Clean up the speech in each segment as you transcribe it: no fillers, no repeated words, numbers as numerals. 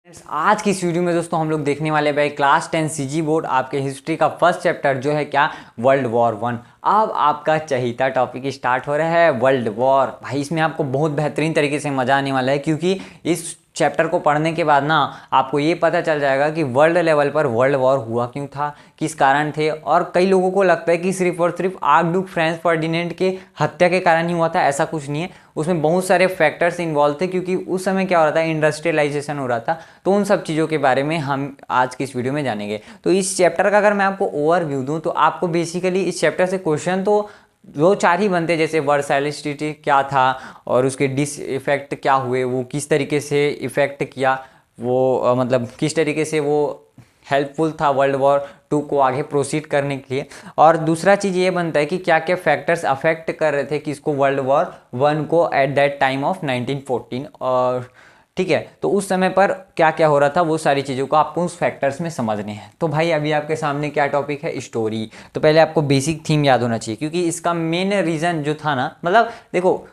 आज की इस वीडियो में दोस्तों हम लोग देखने वाले भाई क्लास 10 सीजी बोर्ड आपके हिस्ट्री का फर्स्ट चैप्टर जो है क्या वर्ल्ड वॉर वन। अब आपका चहीता टॉपिक स्टार्ट हो रहा है वर्ल्ड वॉर। भाई इसमें आपको बहुत बेहतरीन तरीके से मजा आने वाला है, क्योंकि इस चैप्टर को पढ़ने के बाद ना आपको ये पता चल जाएगा कि वर्ल्ड लेवल पर वर्ल्ड वॉर हुआ क्यों था, किस कारण थे। और कई लोगों को लगता है कि सिर्फ और सिर्फ आर्कड्यूक फ्रांस फर्डिनेंड के हत्या के कारण ही हुआ था, ऐसा कुछ नहीं है। उसमें बहुत सारे फैक्टर्स इन्वॉल्व थे, क्योंकि उस समय क्या हो रहा था, इंडस्ट्रियलाइजेशन हो रहा था। तो उन सब चीज़ों के बारे में हम आज की इस वीडियो में जानेंगे। तो इस चैप्टर का अगर मैं आपको ओवरव्यू दूं तो आपको बेसिकली इस चैप्टर से क्वेश्चन तो दो चार ही बनते, जैसे वर्सैलिटी क्या था और उसके डिस इफेक्ट क्या हुए, वो किस तरीके से इफेक्ट किया, वो मतलब किस तरीके से वो हेल्पफुल था वर्ल्ड वॉर टू को आगे प्रोसीड करने के लिए। और दूसरा चीज़ ये बनता है कि क्या क्या फैक्टर्स अफेक्ट कर रहे थे कि इसको वर्ल्ड वॉर वन को एट दैट टाइम ऑफ 1914, और ठीक है तो उस समय पर क्या क्या हो रहा था, वो सारी चीज़ों को आपको उस फैक्टर्स में समझने हैं। तो भाई अभी आपके सामने क्या टॉपिक है, स्टोरी। तो पहले आपको बेसिक थीम याद होना चाहिए, क्योंकि इसका मेन रीज़न जो था ना, मतलब देखो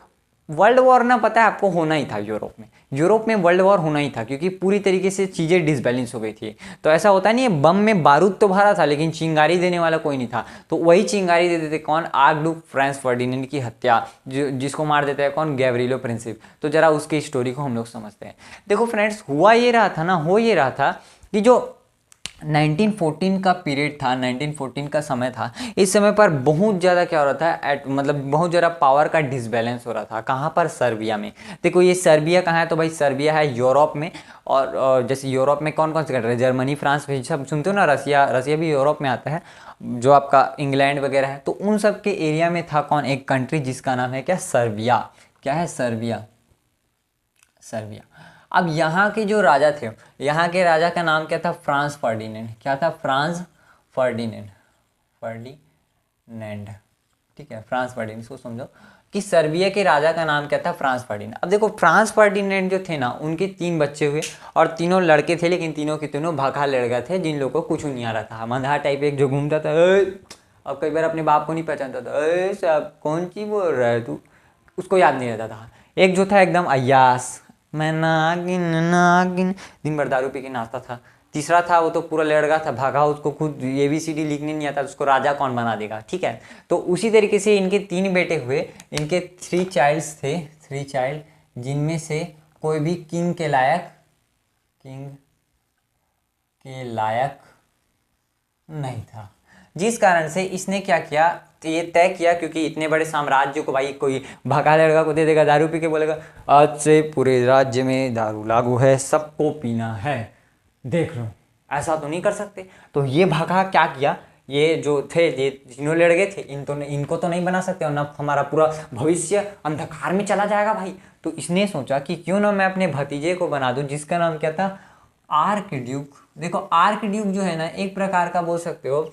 वर्ल्ड वॉर ना, पता है आपको होना ही था यूरोप में वर्ल्ड वॉर होना ही था, क्योंकि पूरी तरीके से चीज़ें डिसबैलेंस हो गई थी। तो ऐसा होता नहीं है, बम में बारूद तो भरा था लेकिन चिंगारी देने वाला कोई नहीं था। तो वही चिंगारी दे देते कौन, आर्कड्यूक फ्रांस फर्डिनेंड की हत्या, जिसको मार देता है कौन, गैब्रिलो प्रिंसिप। तो जरा उसकी स्टोरी को हम लोग समझते हैं। देखो फ्रेंड्स, हो ये रहा था कि जो 1914 का पीरियड था, 1914 का समय था। इस समय पर बहुत ज़्यादा क्या हो रहा था, मतलब बहुत ज़्यादा पावर का डिसबैलेंस हो रहा था। कहाँ पर, सर्बिया में। देखो ये सर्बिया कहाँ है, तो भाई सर्बिया है यूरोप में। और जैसे यूरोप में कौन कौन से कंट्री है, जर्मनी, फ्रांस, सब सुनते हो ना, रसिया भी यूरोप में आता है, जो आपका इंग्लैंड वगैरह है। तो उन सब के एरिया में था कौन, एक कंट्री जिसका नाम है क्या, सर्बिया। क्या है, सर्बिया। अब यहाँ के जो राजा थे, यहाँ के राजा का नाम क्या था, फ्रांस फर्डिनेंड। क्या था, फ्रांस फर्डिनेंड। ठीक है, फ्रांस फर्डिनेंड, इसको समझो कि सर्बिया के राजा का नाम क्या था, फ्रांस फर्डिनेंड। अब देखो फ्रांस फर्डिनेंड जो थे ना, उनके 3 बच्चे हुए और तीनों लड़के थे, लेकिन तीनों के तीनों भाखा लड़का थे, जिन लोगों को कुछ नहीं आ रहा था। मंधा टाइप एक जो घूमता था, और कई बार अपने बाप को नहीं पहचानता था, साहब कौन सी बोल रहा है तू, उसको याद नहीं रहता था। एक जो था एकदम अय्यास, मैं नागिन नागिन, दिन भर दारू पी के नाचता था। तीसरा था वो तो पूरा लड़का था, भागा, उसको खुद ABCD लिखने नहीं आता, उसको राजा कौन बना देगा, ठीक है। तो उसी तरीके से इनके 3 बेटे हुए, इनके 3 चाइल्ड्स थे, 3 चाइल्ड, जिनमें से कोई भी किंग के लायक नहीं था। जिस कारण से इसने क्या किया, तो ये तय किया, क्योंकि इतने बड़े साम्राज्य को भाई कोई भगा लड़का को दे देगा, दारू पी के बोलेगा आज से पूरे राज्य में दारू लागू है, सबको पीना है, देख लो, ऐसा तो नहीं कर सकते। तो ये भगा क्या किया, ये जो थे, ये तीनों लड़के थे, इनको तो नहीं बना सकते, और ना हमारा पूरा भविष्य अंधकार में चला जाएगा भाई। तो इसने सोचा कि क्यों ना मैं अपने भतीजे को बना दूं, जिसका नाम क्या था, आर्कड्यूक। देखो आर्कड्यूक जो है ना, एक प्रकार का बोल सकते हो,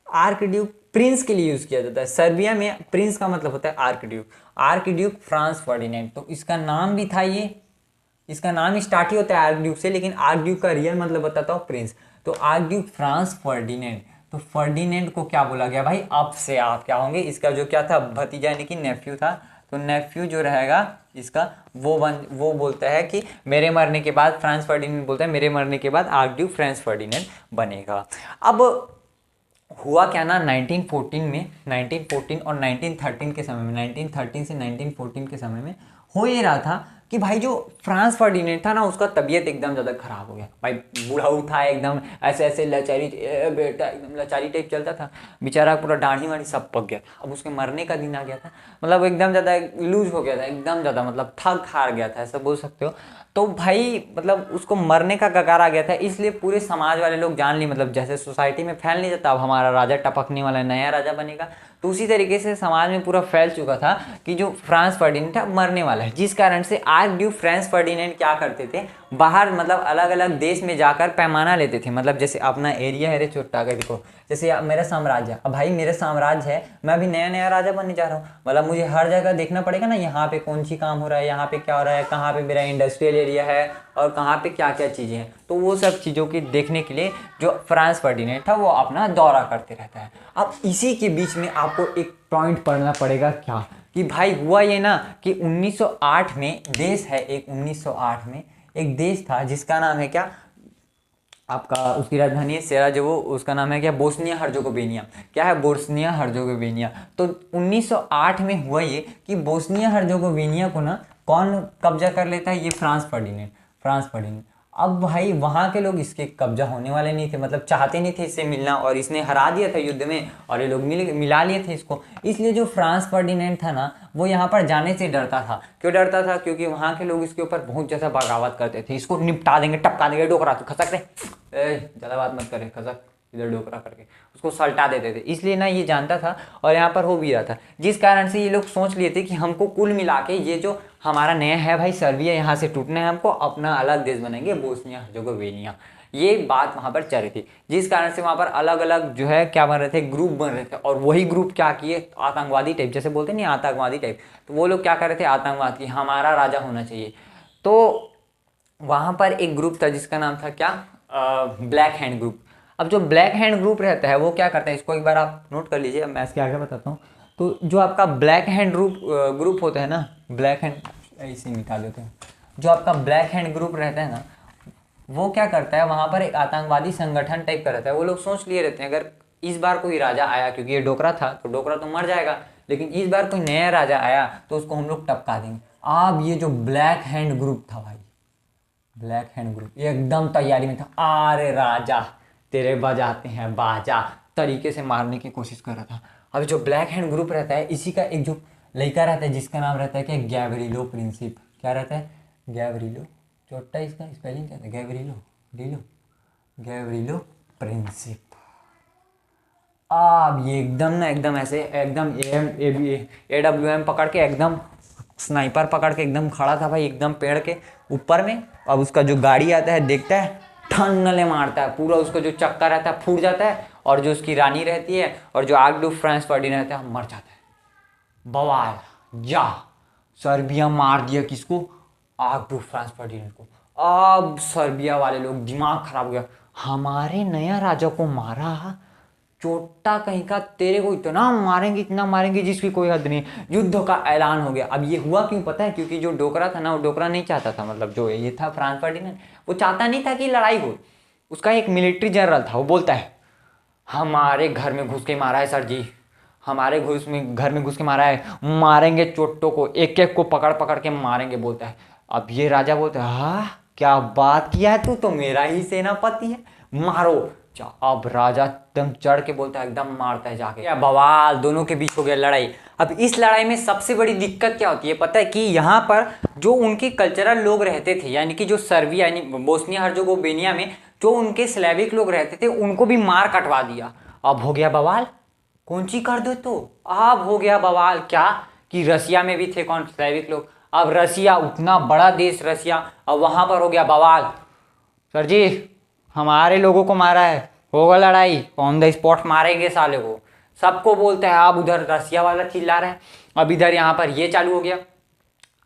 आर्कड्यूक प्रिंस के लिए यूज किया जाता है। सर्बिया में प्रिंस का मतलब होता है आर्कड्यूक फ्रांस फर्डिनेंड। तो इसका नाम भी था ये, इसका नाम स्टार्ट ही होता है आर्कड्यूक से, लेकिन आर्कड्यूक का रियल मतलब बताता हूँ, प्रिंस। तो आर्कड्यूक फ्रांस फर्डिनेंड। तो फर्डिनेंड को क्या बोला गया भाई, अब से आप क्या होंगे, इसका जो क्या था, भतीजा यानी कि नेफ्यू था। तो नेफ्यू जो रहेगा इसका, वो बोलता है कि मेरे मरने के बाद, फ्रांस फर्डिनेंड बोलता है मेरे मरने के बाद आर्कड्यूक फ्रांस फर्डिनेंड बनेगा। अब हुआ क्या ना, 1914 में, 1914 और 1913 के समय में, 1913 से 1914 के समय में हो ये रहा था कि भाई जो फ्रांस फर्डिनेंड था ना, उसका तबीयत एकदम ज़्यादा खराब हो गया भाई। बूढ़ा उठा एकदम, ऐसे लचारी, बेटा एकदम लचारी टाइप चलता था बेचारा, पूरा दाढ़ी वाढ़ी सब पक गया। अब उसके मरने का दिन आ गया था, मतलब एकदम ज़्यादा लूज हो गया था, एकदम ज़्यादा मतलब थक हार गया था, ऐसा बोल सकते हो। तो भाई मतलब उसको मरने का कगार आ गया था, इसलिए पूरे समाज वाले लोग जान ली, मतलब जैसे सोसाइटी में फैल नहीं जाता, अब हमारा राजा टपकने वाला है, नया राजा बनेगा, तो उसी तरीके से समाज में पूरा फैल चुका था कि जो फ्रांस फर्डिनेंड था मरने वाला है। जिस कारण से आर्कड्यूक फ्रांस फर्डिनेंड क्या करते थे, बाहर मतलब अलग अलग देश में जाकर पैमाना लेते थे। मतलब जैसे अपना एरिया है रे छोटा का, देखो जैसे मेरा साम्राज्य, अब भाई मेरा साम्राज्य है, मैं अभी नया नया राजा बनने जा रहा हूँ, मतलब मुझे हर जगह देखना पड़ेगा ना, यहाँ पे कौन सी काम हो रहा है, यहाँ पे क्या हो रहा है, कहाँ पे मेरा इंडस्ट्रियल एरिया है और कहाँ पे क्या क्या चीज़ें हैं। तो वो सब चीज़ों की देखने के लिए जो फ्रांस फर्डिनेंड था वो अपना दौरा करते रहता है। अब इसी के बीच में आपको एक पॉइंट पढ़ना पड़ेगा, क्या कि भाई हुआ ये ना कि 1908 में देश है एक, 1908 में एक देश था जिसका नाम है क्या, आपका उसकी राजधानी है सेराजेवो, उसका नाम है क्या, बोस्निया हर्जोगोविनिया। क्या है, बोस्निया हर्जोगोविनिया। तो 1908 में हुआ ये कि बोस्निया हर्जोगोविनिया को ना कौन कब्जा कर लेता है, ये फ्रांस फर्डिनेंड। Franz Ferdinand. अब भाई वहाँ के लोग इसके कब्जा होने वाले नहीं थे, मतलब चाहते नहीं थे इससे मिलना, और इसने हरा दिया था युद्ध में और ये लोग मिला लिए थे इसको। इसलिए जो फ्रांस फर्डिनेंड था ना, वो यहाँ पर जाने से डरता था। क्यों डरता था, क्योंकि वहाँ के लोग इसके ऊपर बहुत ज़्यादा बगावत करते थे, इसको निपटा देंगे, टपका देंगे, डोकरा तो खसक रहे, ज़्यादा बात मत करे, खसक इधर डोकरा करके उसको सल्टा देते थे। इसलिए ना ये जानता था और यहाँ पर हो भी रहा था, जिस कारण से ये लोग सोच लिए थे कि हमको कुल मिला के ये जो हमारा नया है भाई सर्बिया, यहाँ से टूटना है, हमको अपना अलग देश बनेंगे, बोस्निया हर्जोगोविनिया। ये बात वहाँ पर चल रही थी, जिस कारण से वहाँ पर अलग अलग जो है क्या बन रहे थे, ग्रुप बन रहे थे। और वही ग्रुप क्या किए, आतंकवादी टाइप, जैसे बोलते नहीं आतंकवादी टाइप, तो वो लोग क्या कर रहे थे, आतंकवाद की, हमारा राजा होना चाहिए। तो वहाँ पर एक ग्रुप था जिसका नाम था क्या, ब्लैक हैंड ग्रुप। अब जो ब्लैक हैंड ग्रुप रहता है वो क्या करता है, इसको एक बार आप नोट कर लीजिए, अब मैं इसके आगे बताता हूँ। तो जो आपका ब्लैक हैंड ग्रुप होता है ना, ब्लैक हैंड, ऐसे मिटा देते हैं, जो आपका ब्लैक हैंड ग्रुप रहता है ना, वो क्या करता है, वहाँ पर एक आतंकवादी संगठन टाइप का रहता है। वो लोग सोच लिए रहते हैं अगर इस बार कोई राजा आया, क्योंकि ये डोकरा था तो डोकरा तो मर जाएगा, लेकिन इस बार कोई नया राजा आया तो उसको हम लोग टपका देंगे। अब ये जो ब्लैक हैंड ग्रुप था भाई, ब्लैक हैंड ग्रुप एकदम तैयारी में था, अरे राजा तेरे बजाते हैं बाजा, तरीके से मारने की कोशिश कर रहा था। अब जो ब्लैक हैंड ग्रुप रहता है, इसी का एक जो लड़का रहता है जिसका नाम रहता है क्या, गैवरिलो प्रिंसिप। क्या रहता है, गैवरिलो, छोटा इसका स्पेलिंग क्या था, गैवरिलो प्रिंसिप। अब ये एकदम ना एकदम ऐसे एकदम AWM पकड़ के, एकदम स्नाइपर पकड़ के एकदम खड़ा था भाई, एकदम पेड़ के ऊपर में। अब उसका जो गाड़ी आता है देखता है, ठन्नले मारता है, पूरा उसका जो चक्का रहता है फूट जाता है, और जो उसकी रानी रहती है और जो आगडू फ्रांस फर्डिनेंड रहता है मर जाता है। बवाल, जा सर्बिया मार दिया किसको, आगडू फ्रांस फर्डिनेंड को। अब सर्बिया वाले लोग दिमाग खराब हो गया, हमारे नया राजा को मारा, चोटा कहीं का, तेरे को इतना मारेंगे जिसकी कोई हद नहीं। युद्ध का ऐलान हो गया। अब ये हुआ क्यों पता है, क्योंकि जो डोकरा था ना, वो डोकरा नहीं चाहता था, मतलब जो ये था फ्रांस फर्डिनेंड, वो चाहता नहीं था कि लड़ाई हो। उसका एक मिलिट्री जनरल था, वो बोलता है हमारे घर में घुस के मारा है सर जी, हमारे घर में घुस के मारा है, मारेंगे चोटों को, एक एक को पकड़ पकड़ के मारेंगे, बोलता है। अब ये राजा बोलता है, हाँ क्या बात किया है, तू तो मेरा ही सेनापति है, मारो। अब राजा एकदम चढ़ के बोलता है, एकदम मारता है जाके, क्या बवाल, दोनों के बीच हो गया लड़ाई। अब इस लड़ाई में सबसे बड़ी दिक्कत क्या होती है पता है, कि यहाँ पर जो उनके कल्चरल लोग रहते थे, यानी कि जो सर्बिया यानी बोस्निया हर्जोगोविनिया में जो उनके स्लेविक लोग रहते थे, उनको भी मार कटवा दिया। अब हो गया बवाल, कौन सी कर दो तो, अब हो गया बवाल क्या, कि रसिया में भी थे कौन, स्लेविक लोग। अब रसिया उतना बड़ा देश रसिया, अब वहां पर हो गया बवाल, सर जी हमारे लोगों को मारा है, होगा लड़ाई, ऑन द स्पॉट मारेंगे साले को, सबको बोलता है। अब उधर रसिया वाला चिल्ला रहा है, अब इधर यहाँ पर ये चालू हो गया।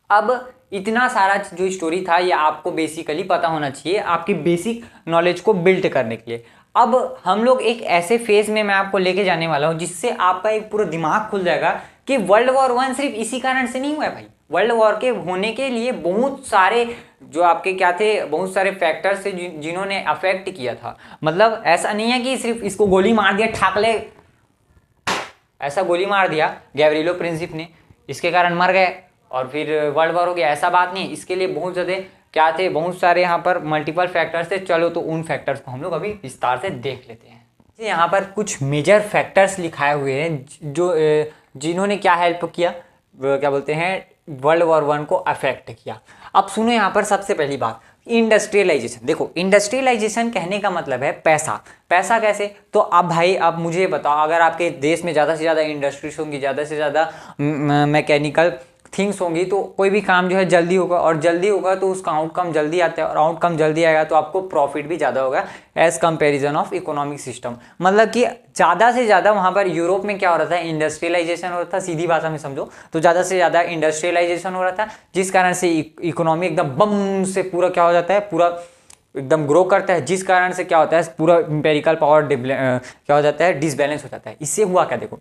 अब इतना सारा जो स्टोरी था ये आपको बेसिकली पता होना चाहिए, आपकी बेसिक नॉलेज को बिल्ड करने के लिए। अब हम लोग एक ऐसे फेज में मैं आपको लेके जाने वाला हूँ जिससे आपका एक पूरा दिमाग खुल जाएगा कि वर्ल्ड वॉर 1 सिर्फ इसी कारण से नहीं हुआ है भाई। वर्ल्ड वॉर के होने के लिए बहुत सारे जो आपके क्या थे, बहुत सारे फैक्टर्स थे जिन्होंने अफेक्ट किया था। मतलब ऐसा नहीं है कि सिर्फ इसको गोली मार दिया ठाकले, ऐसा गोली मार दिया गैवरिलो प्रिंसिप ने, इसके कारण मर गए और फिर वर्ल्ड वॉर हो गया, ऐसा बात नहीं। इसके लिए बहुत ज़्यादा क्या थे, बहुत सारे यहाँ पर मल्टीपल फैक्टर्स थे। चलो तो उन फैक्टर्स को हम लोग अभी विस्तार से देख लेते हैं। यहाँ पर कुछ मेजर फैक्टर्स लिखाए हुए हैं जो जिन्होंने क्या हेल्प किया, क्या बोलते हैं, वर्ल्ड वॉर 1 को अफेक्ट किया। अब सुनो यहाँ पर सबसे पहली बात, इंडस्ट्रियलाइजेशन। देखो इंडस्ट्रियलाइजेशन कहने का मतलब है पैसा। पैसा कैसे, तो अब भाई अब मुझे बताओ, अगर आपके देश में ज़्यादा से ज़्यादा इंडस्ट्रीज होंगी, ज़्यादा से ज़्यादा मैकेनिकल थिंग्स होंगी, तो कोई भी काम जो है जल्दी होगा, और जल्दी होगा तो उसका आउटकम जल्दी आता है, और आउटकम जल्दी आएगा तो आपको प्रॉफिट भी ज़्यादा होगा as comparison of economic system. मतलब कि ज़्यादा से ज़्यादा वहाँ पर यूरोप में क्या हो रहा था, इंडस्ट्रियलाइजेशन हो रहा था, सीधी भाषा में समझो तो ज़्यादा से ज़्यादा इंडस्ट्रियलाइजेशन हो रहा था, जिस कारण से इकोनॉमी एकदम बम से पूरा क्या हो जाता है, पूरा एकदम ग्रो करता है, जिस कारण से क्या होता है, पूरा इंपेरिकल पावर क्या हो जाता है, डिसबैलेंस हो जाता है। इससे हुआ क्या, देखो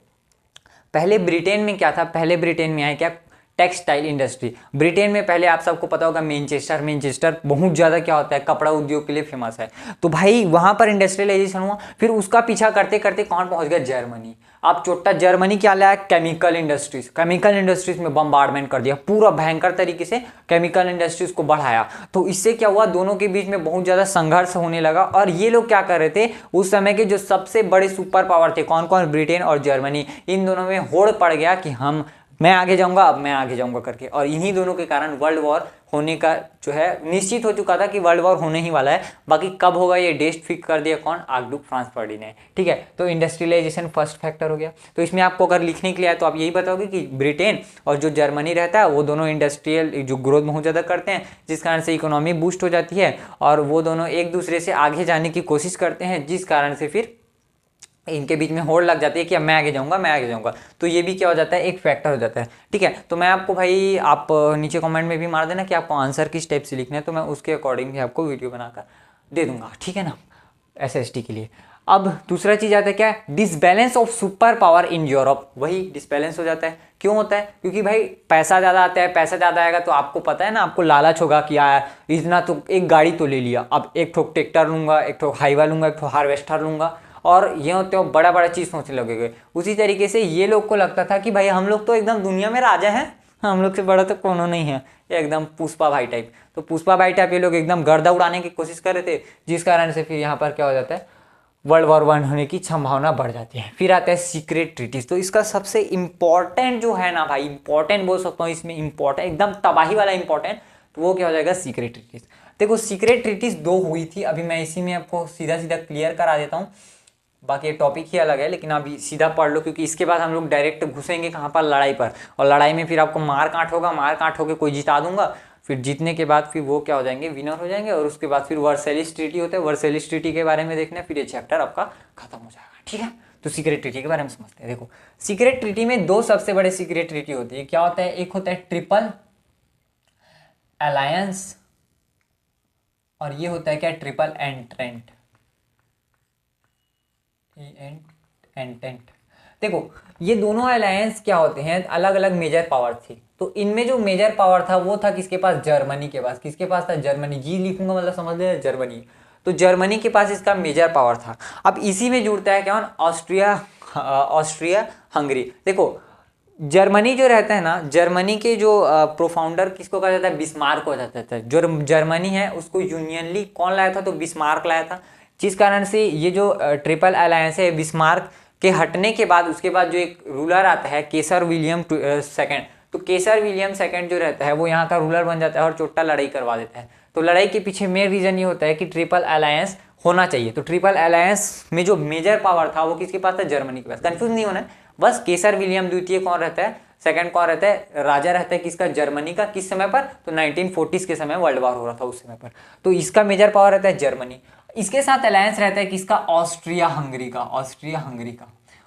पहले ब्रिटेन में क्या था, पहले ब्रिटेन में आया क्या, टेक्सटाइल इंडस्ट्री। ब्रिटेन में पहले आप सबको पता होगा मैनचेस्टर बहुत ज़्यादा क्या होता है, कपड़ा उद्योग के लिए फेमस है। तो भाई वहाँ पर इंडस्ट्रियलाइजेशन हुआ, फिर उसका पीछा करते करते कौन पहुँच गया, जर्मनी। अब छोटा जर्मनी क्या लाया, केमिकल इंडस्ट्रीज में बम्बार्डमेंट कर दिया, पूरा भयंकर तरीके से केमिकल इंडस्ट्रीज को बढ़ाया। तो इससे क्या हुआ, दोनों के बीच में बहुत ज़्यादा संघर्ष होने लगा। और ये लोग क्या कर रहे थे, उस समय के जो सबसे बड़े सुपर पावर थे, कौन कौन, ब्रिटेन और जर्मनी, इन दोनों में होड़ पड़ गया कि मैं आगे जाऊंगा, अब मैं आगे जाऊंगा करके। और इन्हीं दोनों के कारण वर्ल्ड वॉर होने का जो है निश्चित हो चुका था कि वर्ल्ड वॉर होने ही वाला है। बाकी कब होगा ये डेट फिक्स कर दिया कौन, आर्कडुक फ्रांसफर्डी ने। ठीक है, तो इंडस्ट्रियलाइजेशन फर्स्ट फैक्टर हो गया। तो इसमें आपको अगर लिखने के लिए आए तो आप यही बताओगे कि ब्रिटेन और जो जर्मनी रहता है वो दोनों इंडस्ट्रियल जो ग्रोथ बहुत ज़्यादा करते हैं, जिस कारण से इकोनॉमी बूस्ट हो जाती है, और वो दोनों एक दूसरे से आगे जाने की कोशिश करते हैं, जिस कारण से फिर इनके बीच में होड़ लग जाती है कि अब मैं आगे जाऊंगा। तो ये भी क्या हो जाता है, एक फैक्टर हो जाता है। ठीक है, तो मैं आपको भाई, आप नीचे कमेंट में भी मार देना कि आपको आंसर किस टाइप से लिखना है, तो मैं उसके अकॉर्डिंग भी आपको वीडियो बनाकर दे दूंगा। ठीक है ना, SST के लिए। अब दूसरा चीज आता है क्या, disbalance of super power in Europe. वही डिसबैलेंस हो जाता है, क्यों होता है, क्योंकि भाई पैसा ज़्यादा आता है, पैसा ज़्यादा आएगा तो आपको पता है ना, आपको लालच होगा कि यार इतना तो एक गाड़ी तो ले लिया, अब एक ठो ट्रैक्टर लूंगा, एक ठो हाईवा लूंगा, एक ठो हार्वेस्टर लूंगा, और ये होते हो बड़ा बड़ा चीज़ सोचने लगेंगे। उसी तरीके से ये लोग को लगता था कि भाई हम लोग तो एकदम दुनिया में राजा हैं, हम लोग से बड़ा तो कोनो नहीं है, एकदम पुष्पा भाई टाइप। तो पुष्पा भाई टाइप ये लोग एकदम गर्दा उड़ाने की कोशिश कर रहे थे, जिस कारण से फिर यहाँ पर क्या हो जाता है, वर्ल्ड वॉर 1 होने की संभावना बढ़ जाती है। फिर आता है सीक्रेट ट्रीटीज। तो इसका सबसे इंपॉर्टेंट जो है ना भाई, इंपॉर्टेंट बोल सकता हूँ इसमें, इंपॉर्टेंट एकदम तबाही वाला इंपॉर्टेंट, तो वो क्या हो जाएगा, सीक्रेट ट्रीटीज। देखो सीक्रेट ट्रीटीज 2 हुई थी, अभी मैं इसी में आपको सीधा सीधा क्लियर करा देता हूँ। बाकी ये टॉपिक ही अलग है, लेकिन अभी सीधा पढ़ लो, क्योंकि इसके बाद हम लोग डायरेक्ट घुसेंगे कहाँ पर, लड़ाई पर। और लड़ाई में फिर आपको मार काट होगा, मार काट होकर कोई जिता दूंगा, फिर जीतने के बाद फिर वो क्या हो जाएंगे, विनर हो जाएंगे। और उसके बाद फिर वर्सेलिस ट्रीटी होता है, वर्सेलिस ट्रीटी के बारे में देखना, फिर ये चैप्टर आपका खत्म हो जाएगा। ठीक है, तो सीक्रेट ट्रीटी के बारे में समझते हैं। देखो सीक्रेट ट्रीटी में 2 सबसे बड़े सीक्रेट ट्रीटी होती है। क्या होता है, एक होता है ट्रिपल अलायंस, और ये होता है क्या, ट्रिपल एंटेंट। देखो ये दोनों अलायंस क्या होते हैं, अलग अलग मेजर पावर थी। तो इनमें जो मेजर पावर था वो था किसके पास, जर्मनी के पास। किसके पास था, जर्मनी। जी लिखूंगा मतलब समझ ले, जर्मनी। तो जर्मनी के पास इसका मेजर पावर था। अब इसी में जुड़ता है क्या, ऑस्ट्रिया हंगरी। देखो जर्मनी जो रहता है ना, जर्मनी के जो प्रोफाउंडर किसको कहा जाता है, बिस्मार्क को जाता है। जो जर्मनी है उसको यूनियनली कौन लाया था, तो बिस्मार्क लाया था। जिस कारण से ये जो ट्रिपल अलायंस है, बिस्मार्क के हटने के बाद उसके बाद जो एक रूलर आता है, केसर विलियम सेकंड। तो केसर विलियम सेकंड जो रहता है वो यहाँ का रूलर बन जाता है और चोट्टा लड़ाई करवा देता है। तो लड़ाई के पीछे मेन रीजन ये होता है कि ट्रिपल अलायंस होना चाहिए। तो ट्रिपल अलायंस में जो मेजर पावर था वो किसके पास था, जर्मनी के पास। कंफ्यूज नहीं होना है, बस केसर विलियम द्वितीय कौन रहता है, सेकंड कौन रहता है, राजा रहता है किसका, जर्मनी का। किस समय पर, तो 1940s के समय वर्ल्ड वॉर हो रहा था उस समय पर। तो इसका मेजर पावर रहता है जर्मनी। इसके साथ अलायंस रहता है किसका, ऑस्ट्रिया हंगरी का।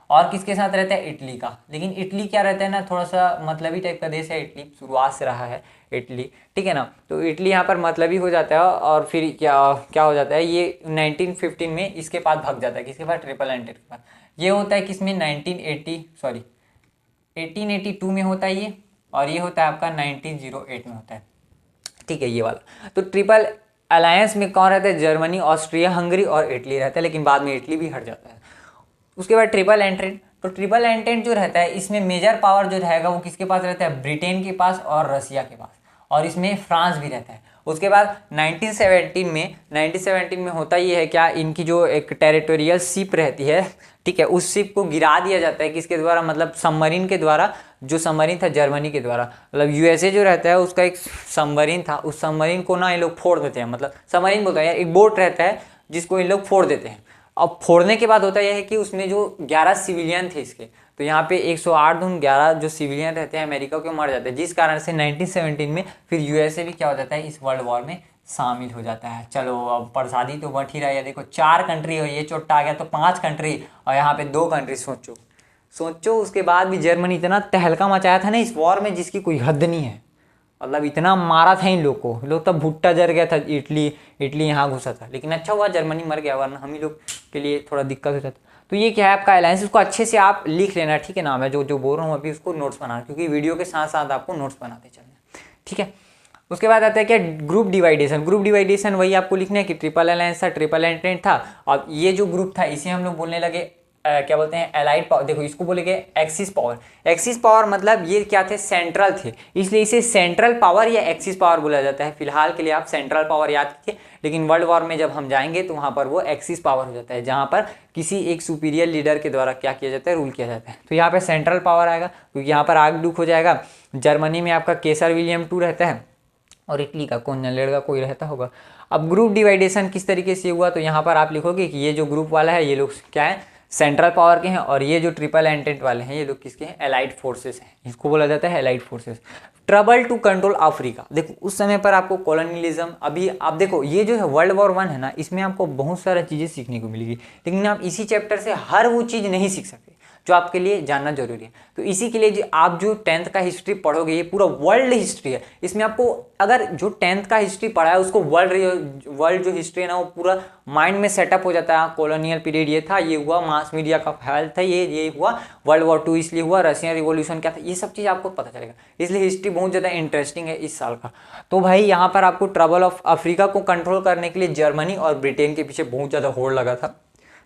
और किसके साथ रहता है, इटली का। लेकिन इटली क्या रहता है ना, थोड़ा सा मतलबी टाइप का देश है इटली, शुरुआत से रहा है इटली। ठीक है ना, तो इटली यहाँ पर मतलबी हो जाता है। और फिर क्या हो जाता है, ये 1915 में इसके पास भाग जाता है, किसके पास, ट्रिपल एंटेंट के पास। ये होता है किसमें, 1882 में होता है ये, और ये होता है आपका 1908 में होता है। ठीक है, ये वाला। तो ट्रिपल अलायंस में कौन रहता है, जर्मनी, ऑस्ट्रिया हंगरी और इटली रहता है, लेकिन बाद में इटली भी हट जाता है। उसके बाद ट्रिपल एंटेंट। तो ट्रिपल एंटेंट जो रहता है इसमें मेजर पावर जो रहेगा वो किसके पास रहता है, ब्रिटेन के पास और रसिया के पास, और इसमें फ्रांस भी रहता है। उसके बाद 1917 में होता ये है क्या, इनकी जो एक टेरिटोरियल शिप रहती है, ठीक है, उस शिप को गिरा दिया जाता है किसके द्वारा, मतलब सबमरीन के द्वारा। जो सबमरीन था जर्मनी के द्वारा, मतलब यूएसए जो रहता है उसका एक सबमरीन था, उस सबमरीन को ना ये लोग फोड़ देते हैं, मतलब सबमरीन बोलते हैं, एक बोट रहता है जिसको ये लोग फोड़ देते हैं। अब फोड़ने के बाद होता यह है कि उसमें जो 11 सिविलियन थे इसके, तो यहाँ पे 108 धुन 11 जो सिविलियन रहते हैं अमेरिका के मर जाते हैं, जिस कारण से 1917 में फिर यूएसए भी क्या हो जाता है, इस वर्ल्ड वॉर में शामिल हो जाता है। चलो अब प्रसादी तो बट ही रहा है, देखो 4 कंट्री हो, ये चोट्टा आ गया तो 5 कंट्री, और यहाँ पे 2 कंट्री। सोचो उसके बाद भी जर्मनी इतना तहलका मचाया था ना इस वॉर में, जिसकी कोई हद नहीं है। मतलब इतना मारा था इन लोग को, लोग तब भुट्टा जर गया था, इटली यहाँ घुसा था। लेकिन अच्छा हुआ जर्मनी मर गया, वरना हम ही लोग के लिए थोड़ा दिक्कत हो जाता। तो ये क्या है आपका अलायंस, उसको अच्छे से आप लिख लेना, ठीक है ना। मैं जो जो बोल रहा हूँ अभी उसको नोट्स बनाना, क्योंकि वीडियो के साथ साथ आपको नोट्स बनाते चलना, ठीक है। उसके बाद आता है क्या, ग्रुप डिवाइडेशन। ग्रुप डिवाइडेशन वही आपको लिखना है कि ट्रिपल अलायंस था, ट्रिपल एंटेंट था, और ये जो ग्रुप था इसे हम लोग बोलने लगे क्या बोलते हैं, एलाइड पावर। देखो इसको बोलेंगे एक्सिस पावर। एक्सिस पावर मतलब ये क्या थे, सेंट्रल थे, इसलिए इसे सेंट्रल पावर या एक्सिस पावर बोला जाता है। फिलहाल के लिए आप सेंट्रल पावर याद कीजिए, लेकिन वर्ल्ड वॉर में जब हम जाएंगे तो वहाँ पर वो एक्सिस पावर हो जाता है, जहाँ पर किसी एक सुपीरियर लीडर के द्वारा क्या किया जाता है, रूल किया जाता है। तो यहाँ पर सेंट्रल पावर आएगा, क्योंकि यहाँ पर आग डुक हो जाएगा। जर्मनी में आपका केसर विलियम II रहता है, और इटली का कौन लड़का कोई रहता होगा। अब ग्रुप डिवाइडेशन किस तरीके से हुआ, तो यहाँ पर आप लिखोगे कि ये जो ग्रुप वाला है ये लोग क्या है, सेंट्रल पावर के हैं, और ये जो ट्रिपल एंटेंट वाले हैं ये लोग किसके हैं, एलाइड फोर्सेस हैं। इसको बोला जाता है allied forces. Trouble to control Africa. देखो उस समय पर आपको कॉलोनियलिज्म, अभी आप देखो ये जो है वर्ल्ड वॉर 1 है ना, इसमें आपको बहुत सारा चीज़ें सीखने को मिलेगी, लेकिन आप इसी चैप्टर से हर वो चीज़ नहीं सीख सकते जो आपके लिए जानना जरूरी है। तो इसी के लिए आप जो 10th का हिस्ट्री पढ़ोगे, ये पूरा वर्ल्ड हिस्ट्री है। इसमें आपको अगर जो 10th का हिस्ट्री पढ़ा है उसको वर्ल्ड जो हिस्ट्री है ना वो पूरा माइंड में सेटअप हो जाता है। कॉलोनियल पीरियड ये था, ये हुआ, मास मीडिया का फैल था, ये हुआ, वर्ल्ड वॉर 2 इसलिए हुआ, रशियन रिवॉल्यूशन क्या था, ये सब चीज़ आपको पता चलेगा। इसलिए हिस्ट्री बहुत ज़्यादा इंटरेस्टिंग है इस साल का। तो भाई यहाँ पर आपको ट्रबल ऑफ अफ्रीका को कंट्रोल करने के लिए जर्मनी और ब्रिटेन के पीछे बहुत ज़्यादा होड़ लगा था,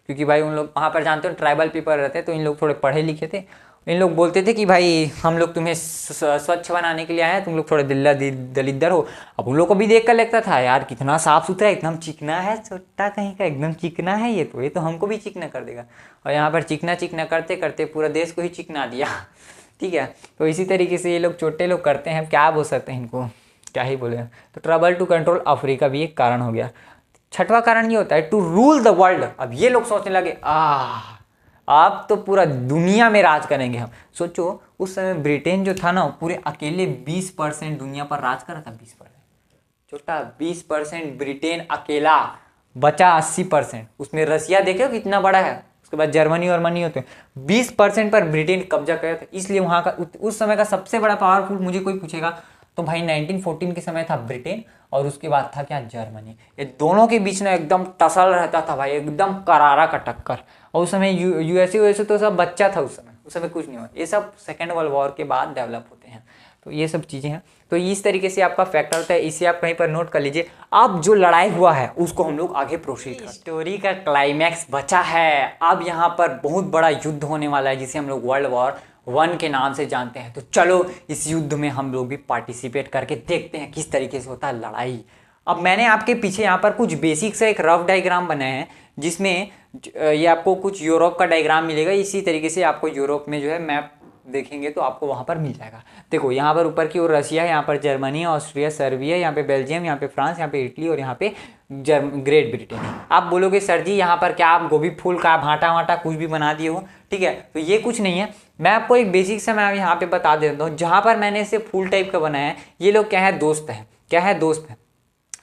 क्योंकि भाई उन लोग वहाँ पर जानते हो ट्राइबल पीपल रहते हैं, तो इन लोग थोड़े पढ़े लिखे थे। इन लोग बोलते थे कि भाई हम लोग तुम्हें स्वच्छ बनाने के लिए आए हैं, तुम लोग थोड़े दलिद्दर हो। अब उन लोग को भी देख कर लगता था यार कितना साफ सुथरा, एकदम चिकना है, छोटा कहीं का एकदम चिकना है, ये तो हमको भी चिकना कर देगा। और यहाँ पर चिकना चिकना करते करते पूरा देश को ही चिकना दिया, ठीक है। तो इसी तरीके से ये लोग छोटे लोग करते हैं, क्या बोल सकते हैं इनको, क्या ही बोले। तो ट्रबल टू कंट्रोल अफ्रीका भी एक कारण हो गया। छठवां कारण ये होता है टू रूल द वर्ल्ड। अब ये लोग सोचने लगे आप तो पूरा दुनिया में राज करेंगे हम। सोचो उस समय ब्रिटेन जो था ना पूरे अकेले 20% दुनिया पर राज कर रहा था, 20%, छोटा 20% ब्रिटेन अकेला, बचा 80%। उसमें रसिया देखे कितना बड़ा है, उसके बाद जर्मनी और मनी होते हैं। 20% पर ब्रिटेन कब्जा कर था, इसलिए वहाँ का उस समय का सबसे बड़ा पावरफुल, मुझे कोई पूछेगा तो भाई 1914 के समय था ब्रिटेन, और उसके बाद था क्या, जर्मनी। ये दोनों के बीच में एकदम टसल रहता था भाई, एकदम करारा का टक्कर। और उस समय यूएसए तो सब बच्चा था, उस समय कुछ नहीं हुआ। ये सब सेकेंड वर्ल्ड वॉर के बाद डेवलप होते हैं, तो ये सब चीज़ें हैं। तो इस तरीके से आपका फैक्टर होता है, इसे आप कहीं पर नोट कर लीजिए। अब जो लड़ाई हुआ है उसको हम लोग आगे प्रोसीड करते हैं। स्टोरी का क्लाइमैक्स बचा है, अब यहाँ पर बहुत बड़ा युद्ध होने वाला है, जिसे हम लोग वर्ल्ड वॉर 1 के नाम से जानते हैं। तो चलो इस युद्ध में हम लोग भी पार्टिसिपेट करके देखते हैं किस तरीके से होता है लड़ाई। अब मैंने आपके पीछे यहाँ पर कुछ बेसिक से एक रफ डायग्राम बनाए हैं, जिसमें ये आपको कुछ यूरोप का डायग्राम मिलेगा। इसी तरीके से आपको यूरोप में जो है मैप देखेंगे तो आपको वहाँ पर मिल जाएगा। देखो यहाँ पर ऊपर की ओर रशिया है, यहाँ पर जर्मनी, ऑस्ट्रिया, सर्बिया, यहाँ पे बेल्जियम, यहाँ पे फ्रांस, यहाँ पे इटली, और यहाँ पे ग्रेट ब्रिटेन। आप बोलोगे सर जी यहाँ पर क्या आप गोभी फूल का भाटा वाटा कुछ भी बना दिए हो, ठीक है। तो ये कुछ नहीं है, मैं आपको एक बेसिक से मैं यहाँ पे बता देता हूँ। जहाँ पर मैंने इसे फूल टाइप का बनाया है, ये लोग क्या है, दोस्त हैं। क्या है, दोस्त हैं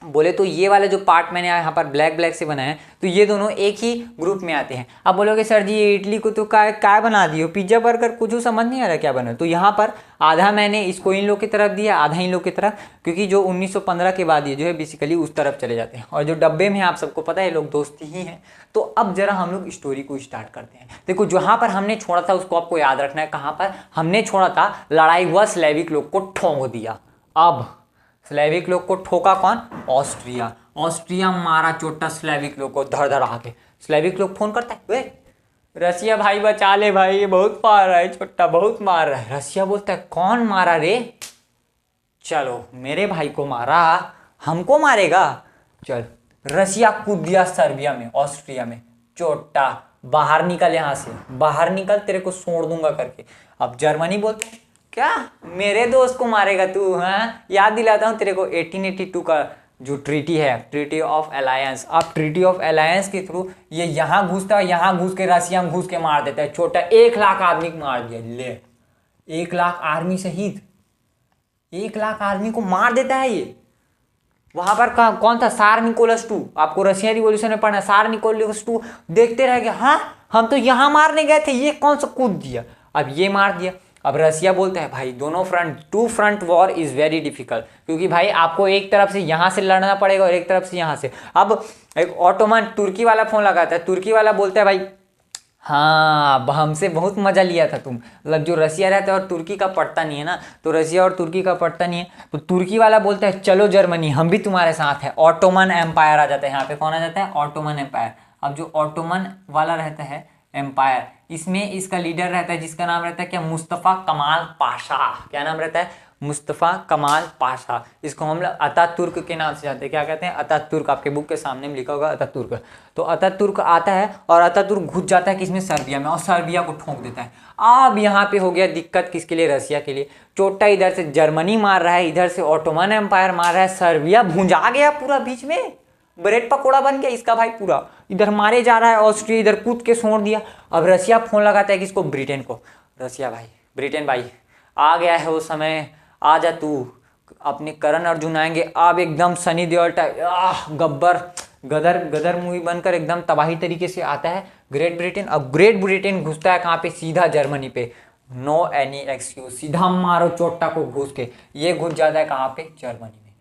बोले तो ये वाला जो पार्ट मैंने यहाँ पर ब्लैक ब्लैक से बनाया है, तो ये दोनों एक ही ग्रुप में आते हैं। अब बोलोगे सर जी ये इडली को तो क्या बना दियो, पिज्जा बर्गर, कुछ समझ नहीं आ रहा क्या बना। तो यहाँ पर आधा मैंने इसको इन लोग की तरफ दिया, आधा इन लोग की तरफ, क्योंकि जो 1915 के बाद ये जो है बेसिकली उस तरफ चले जाते हैं। और जो डब्बे में आप सबको पता है लोग दोस्ती ही हैं। तो अब जरा हम लोग स्टोरी को स्टार्ट करते हैं। देखो जहाँ पर हमने छोड़ा था उसको आपको याद रखना है। कहाँ पर हमने छोड़ा था, लड़ाई हुआ, स्लेविक लोग को ठोक दिया। अब स्लेविक लोग को ठोका कौन, ऑस्ट्रिया। ऑस्ट्रिया मारा चोटा स्लेविक लोग को धड़ धड़ आके। स्लेविक लोग फोन करता है, वे रसिया भाई बचा ले भाई, ये बहुत मार रहा है छोटा, बहुत मार रहा है। रसिया बोलता है कौन मारा रे, चलो मेरे भाई को मारा, हमको मारेगा, चल। रसिया कूद दिया सर्बिया में, ऑस्ट्रिया में, चोटा बाहर निकल, यहाँ से बाहर निकल, तेरे को छोड़ दूंगा करके। अब जर्मनी बोलते हैं क्या मेरे दोस्त को मारेगा तू, हाँ। याद दिलाता हूँ तेरे को 1882 का जो ट्रीटी है, ट्रीटी ऑफ अलायंस। अब ट्रीटी ऑफ अलायंस के थ्रू ये यहाँ घुसता है, यहाँ घुस के रसिया में घुस के मार देता है छोटा। 1 लाख आदमी को मार दिया, ले 1 लाख आर्मी शहीद, 1 लाख आदमी को मार देता है ये। वहां पर कौन था, सार निकोलस II, आपको रशियन रिवॉल्यूशन में पढ़ना, सार निकोलस II देखते रह गए, हाँ हम तो यहाँ मारने गए थे, ये कौन सा कूद दिया। अब ये मार दिया। अब रसिया बोलता है भाई दोनों front, 2 front war is very difficult, क्योंकि भाई आपको एक तरफ से यहाँ से लड़ना पड़ेगा और एक तरफ से यहाँ से। अब एक ऑटोमन तुर्की वाला फोन लगाता है, तुर्की वाला बोलता है भाई हाँ, अब हमसे बहुत मजा लिया था तुम। मतलब जो रसिया रहता है और तुर्की का पड़ता नहीं है ना, तो रसिया और तुर्की का पड़ता नहीं है, तो तुर्की वाला बोलता है चलो जर्मनी हम भी तुम्हारे साथ है। ऑटोमन एम्पायर आ जाता है यहाँ पे। कौन आ जाता है? Ottoman empire. अब जो ऑटोमन वाला रहता है एम्पायर, इसमें इसका लीडर रहता है जिसका नाम रहता है क्या? मुस्तफ़ा कमाल पाशा। क्या नाम रहता है? मुस्तफ़ा कमाल पाशा। इसको हम लोग अतातुर्क के नाम से जानते हैं। क्या कहते हैं? अतातुर्क। आपके बुक के सामने में लिखा होगा अतातुर्क। तो अतातुर्क आता है और अतातुर्क घुस जाता है किसमें? सर्बिया में, और सर्बिया को ठोक देता है। अब यहाँ पे हो गया दिक्कत किसके लिए? रसिया के लिए। चोटा इधर से जर्मनी मार रहा है, इधर से ऑटोमन एम्पायर मार रहा है, सर्बिया भुंजा गया पूरा बीच में, ब्रेड पकोड़ा बन गया इसका भाई पूरा। इधर मारे जा रहा है, ऑस्ट्रिया इधर कूद के छोड़ दिया। अब रसिया फोन लगाता है किसको? ब्रिटेन को। रसिया भाई, ब्रिटेन भाई, आ गया है वो समय, आ जा तू, अपने करण अर्जुन आएंगे अब एकदम सनी देओल टाइप, गब्बर गदर गदर मूवी बनकर एकदम तबाही तरीके से आता है ग्रेट ब्रिटेन। अब ग्रेट ब्रिटेन घुसता है कहाँ पे? सीधा जर्मनी पे। नो एनी एक्सक्यूज, सीधा मारो चोट्टा को घुस के। ये घुस जाता है कहाँ पे? जर्मनी में।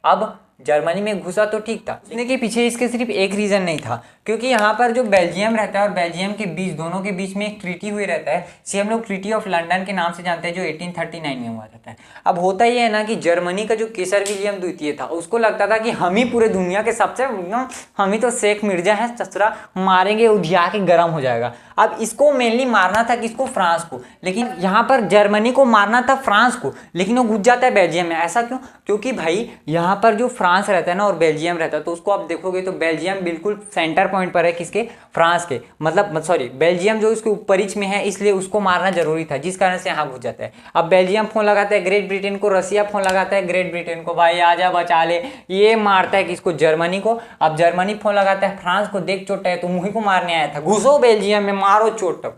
अब जर्मनी में घुसा तो ठीक था, घुसने के पीछे इसके सिर्फ एक रीज़न नहीं था, क्योंकि यहाँ पर जो बेल्जियम रहता है और बेल्जियम के बीच, दोनों के बीच में एक ट्रीटी हुई रहता है, जिसे हम लोग ट्रीटी ऑफ लंदन के नाम से जानते हैं, जो 1839 में हुआ रहता है। अब होता ही है ना कि जर्मनी का जो केसर विलियम द्वितीय था, उसको लगता था कि हम ही पूरे दुनिया के सबसे, हम ही तो शेख मिर्जा है, चचरा मारेंगे उधिया के गर्म हो जाएगा। अब इसको मेनली मारना था किसको? फ्रांस को। लेकिन यहाँ पर जर्मनी को मारना था फ्रांस को, लेकिन वो घुस जाता है बेल्जियम में। ऐसा क्यों? क्योंकि भाई यहाँ पर जो फ्रांस रहता है ना और बेल्जियम रहता है, तो उसको आप देखोगे तो बेल्जियम बिल्कुल सेंटर पॉइंट पर है किसके? फ्रांस के। मतलब सॉरी, बेल्जियम जो उसके ऊपरीच में है, इसलिए उसको मारना जरूरी था, जिस कारण से यहाँ घुस जाता है। अब बेल्जियम फोन लगाता है ग्रेट ब्रिटेन को, रसिया फोन लगाता है ग्रेट ब्रिटेन को, भाई आजा बचा ले। ये मारता है किसको? जर्मनी को। अब जर्मनी फोन लगाता है फ्रांस को, देख चोट है, तुम ही को मारने आया था, घुसो बेल्जियम में, मारो चोट।